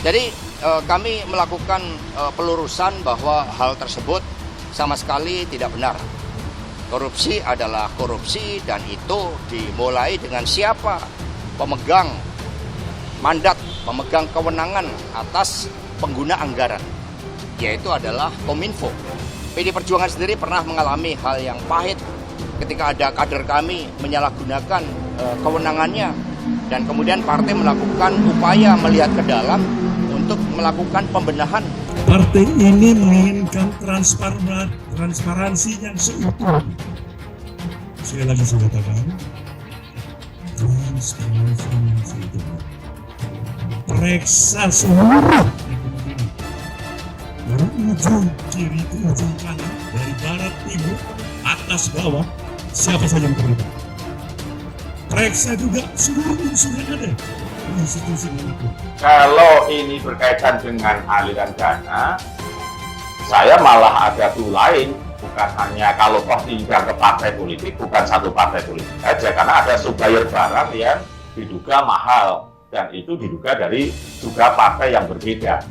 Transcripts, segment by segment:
Jadi kami melakukan pelurusan bahwa hal tersebut sama sekali tidak benar. Korupsi adalah korupsi dan itu dimulai dengan siapa pemegang mandat, pemegang kewenangan atas pengguna anggaran, yaitu adalah Kominfo. PD Perjuangan sendiri pernah mengalami hal yang pahit ketika ada kader kami menyalahgunakan kewenangannya dan kemudian partai melakukan upaya melihat ke dalam untuk melakukan pembenahan. Partai ini menginginkan transparansi yang seutuh. Sekali lagi saya katakan, transparansi yang seutuh. Periksa seluruh ekonomi dari ujung kiri ke ujung kanan, dari barat timur, atas bawah, siapa saja yang terlibat. Periksa juga seluruh unsur yang ada. Institusi manapun. Kalau ini berkaitan dengan aliran dana, saya malah ada clue lain. Bukan hanya kalau toh tinggal ke partai politik, bukan satu partai politik saja, karena ada supplier barang yang diduga mahal dan itu diduga dari juga partai yang berbeda.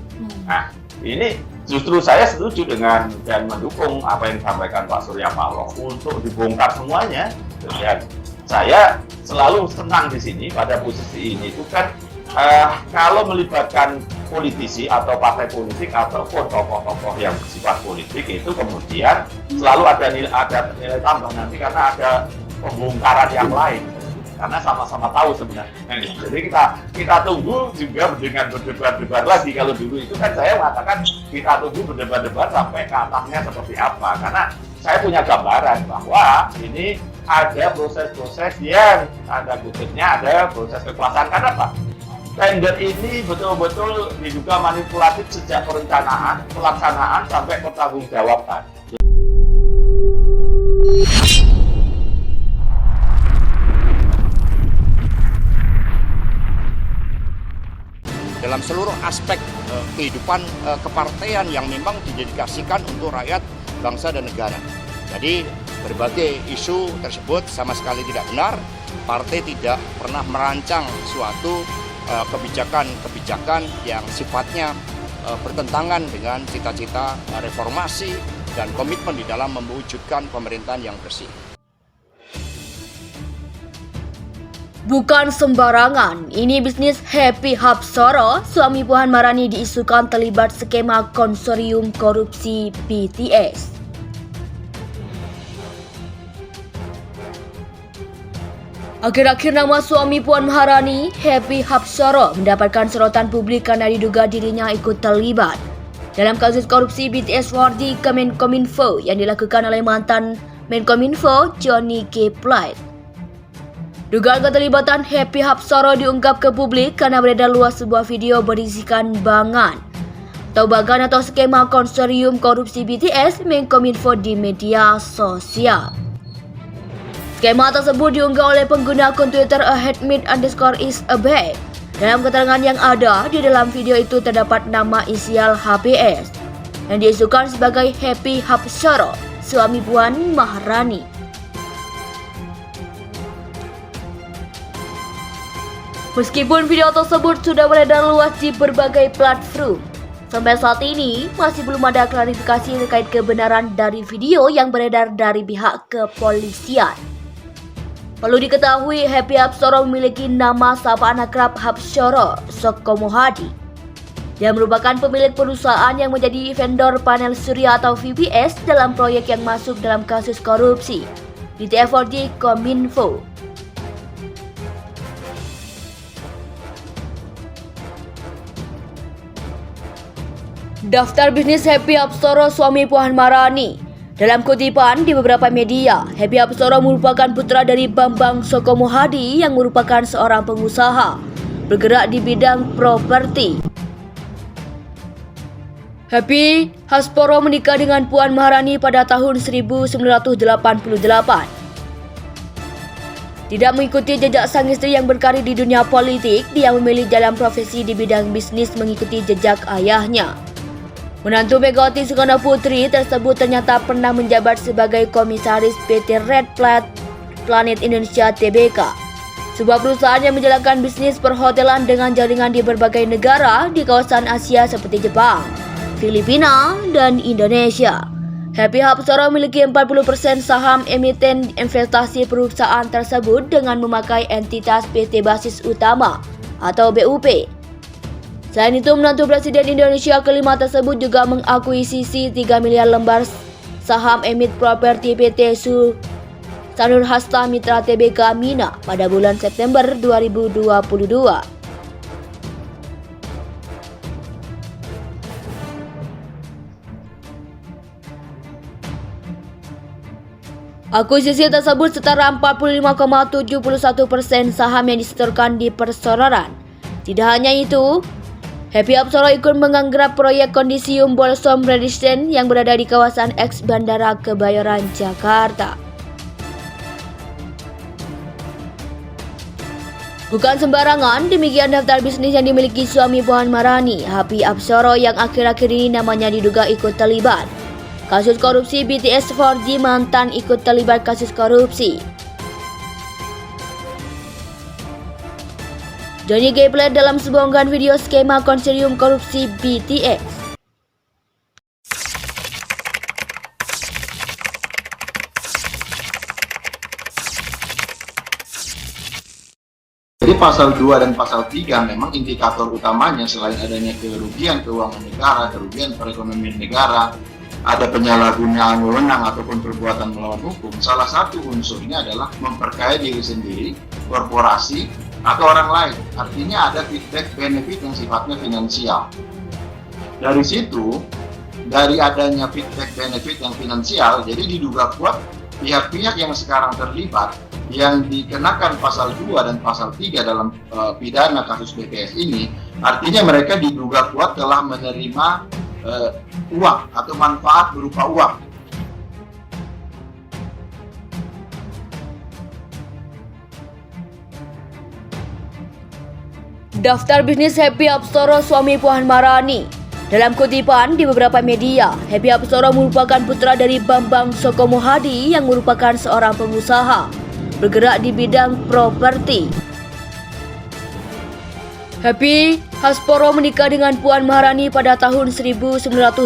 Nah, ini justru saya setuju dengan dan mendukung apa yang disampaikan Pak Surya Paloh untuk dibongkar semuanya. Dan saya selalu senang di sini pada posisi ini itu kan kalau melibatkan politisi atau partai politik ataupun tokoh-tokoh yang bersifat politik itu kemudian selalu ada nilai tambah nanti karena ada pembongkaran yang lain karena sama-sama tahu sebenarnya. Jadi kita tunggu juga dengan berdebat-debat lagi. Kalau dulu itu kan saya mengatakan kita tunggu berdebat-debat sampai ke atasnya seperti apa, karena saya punya gambaran bahwa ini ada proses-proses yang ada kutipnya, ada proses kekuasaan. Karena apa? Tender ini betul-betul diduga manipulatif sejak perencanaan, pelaksanaan, sampai pertanggungjawaban. Dalam seluruh aspek kehidupan kepartaian yang memang didedikasikan untuk rakyat, bangsa, dan negara. Jadi berbagai isu tersebut sama sekali tidak benar. Partai tidak pernah merancang suatu kebijakan-kebijakan yang sifatnya bertentangan dengan cita-cita reformasi dan komitmen di dalam mewujudkan pemerintahan yang bersih. Bukan sembarangan, ini bisnis Happy Hapsara, suami Puan Maharani diisukan terlibat skema konsorsium korupsi BTS. Akhir-akhir nama suami Puan Maharani, Happy Hapsara, mendapatkan sorotan publik karena diduga dirinya ikut terlibat dalam kasus korupsi BTS Award di Kemenkominfo yang dilakukan oleh mantan Menkominfo Johnny G. Plate. Dugaan keterlibatan Happy Hapsara diungkap ke publik karena beredar luas sebuah video berisikan bangan atau skema konsorsium korupsi BTS Menkominfo di media sosial. Skema tersebut diunggah oleh pengguna akun Twitter @mid_is_abeg. Dalam keterangan yang ada, di dalam video itu terdapat nama inisial HPS yang diisukan sebagai Happy Hapsara, suami Puan Maharani. Meskipun video tersebut sudah beredar luas di berbagai platform, sampai saat ini masih belum ada klarifikasi terkait kebenaran dari video yang beredar dari pihak kepolisian. Perlu diketahui, Happy Hapsara memiliki nama sapaan akrab Hapsara Sokomohadi. Dia merupakan pemilik perusahaan yang menjadi vendor panel surya atau VPS dalam proyek yang masuk dalam kasus korupsi BTS di Kominfo. Daftar bisnis Happy Hapsara suami Puan Maharani. Dalam kutipan di beberapa media, Happy Hapsara merupakan putra dari Bambang Sokomohadi yang merupakan seorang pengusaha bergerak di bidang properti. Happy Hapsara menikah dengan Puan Maharani pada tahun 1988. Tidak mengikuti jejak sang istri yang berkarir di dunia politik, dia memilih jalan profesi di bidang bisnis mengikuti jejak ayahnya. Menantu Megawati Soekarno Putri tersebut ternyata pernah menjabat sebagai komisaris PT Red Planet Indonesia Tbk sebuah perusahaan yang menjalankan bisnis perhotelan dengan jaringan di berbagai negara di kawasan Asia seperti Jepang, Filipina, dan Indonesia. Happy Hapsara memiliki 40% saham emiten investasi perusahaan tersebut dengan memakai entitas PT Basis Utama atau BUP. Selain itu, menantu Presiden Indonesia kelima tersebut juga mengakuisisi 3 miliar lembar saham emit properti PT Sanur Hasta Mitra Tbk Mina pada bulan September 2022. Akuisisi tersebut setara 45,71% saham yang disetorkan di perseroan. Tidak hanya itu, Happy Hapsara ikut menggarap proyek kondisium Bolsom Radisson yang berada di kawasan X Bandara Kebayoran, Jakarta. Bukan sembarangan, demikian daftar bisnis yang dimiliki suami Puan Maharani, Happy Hapsara, yang akhir-akhir ini namanya diduga ikut terlibat kasus korupsi BTS 4G, mantan ikut terlibat kasus korupsi. Johnny G Plate dalam sebuah unggahan video skema konsorsium korupsi BTS. Jadi pasal 2 dan pasal 3 memang indikator utamanya selain adanya kerugian keuangan negara, kerugian perekonomian negara, ada penyalahgunaan wewenang ataupun perbuatan melawan hukum, salah satu unsurnya adalah memperkaya diri sendiri, korporasi, atau orang lain. Artinya ada feedback benefit yang sifatnya finansial. Dari situ, dari adanya feedback benefit yang finansial, jadi diduga kuat pihak-pihak yang sekarang terlibat yang dikenakan pasal 2 dan pasal 3 dalam pidana kasus BTS ini, artinya mereka diduga kuat telah menerima uang atau manfaat berupa uang. Daftar bisnis Happy Hapsara suami Puan Maharani. Dalam kutipan di beberapa media, Happy Hapsara merupakan putra dari Bambang Soekomohadi yang merupakan seorang pengusaha bergerak di bidang properti. Happy Hapsara menikah dengan Puan Maharani pada tahun 1988.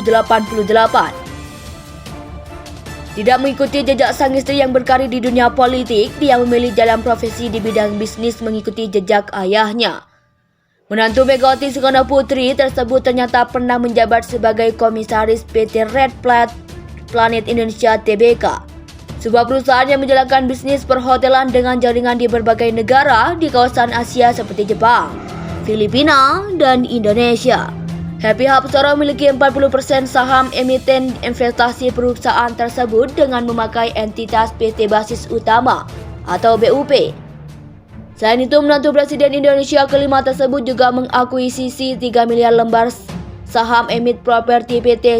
Tidak mengikuti jejak sang istri yang berkarir di dunia politik, dia memilih jalan profesi di bidang bisnis mengikuti jejak ayahnya. Menantu Megawati Soekarno Putri tersebut ternyata pernah menjabat sebagai komisaris PT Red Planet Indonesia Tbk, sebuah perusahaan yang menjalankan bisnis perhotelan dengan jaringan di berbagai negara di kawasan Asia seperti Jepang, Filipina, dan Indonesia. Happy Hapsara memiliki 40% saham emiten investasi perusahaan tersebut dengan memakai entitas PT Basis Utama atau BUP. Selain itu, menantu Presiden Indonesia kelima tersebut juga mengakuisisi 3 miliar lembar saham emit properti PT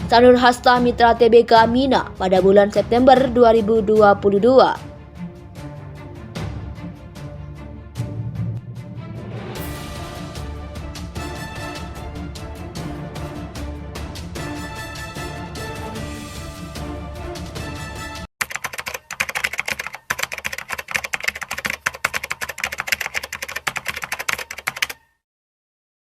Sanur Hasta Mitra Tbk Mina pada bulan September 2022.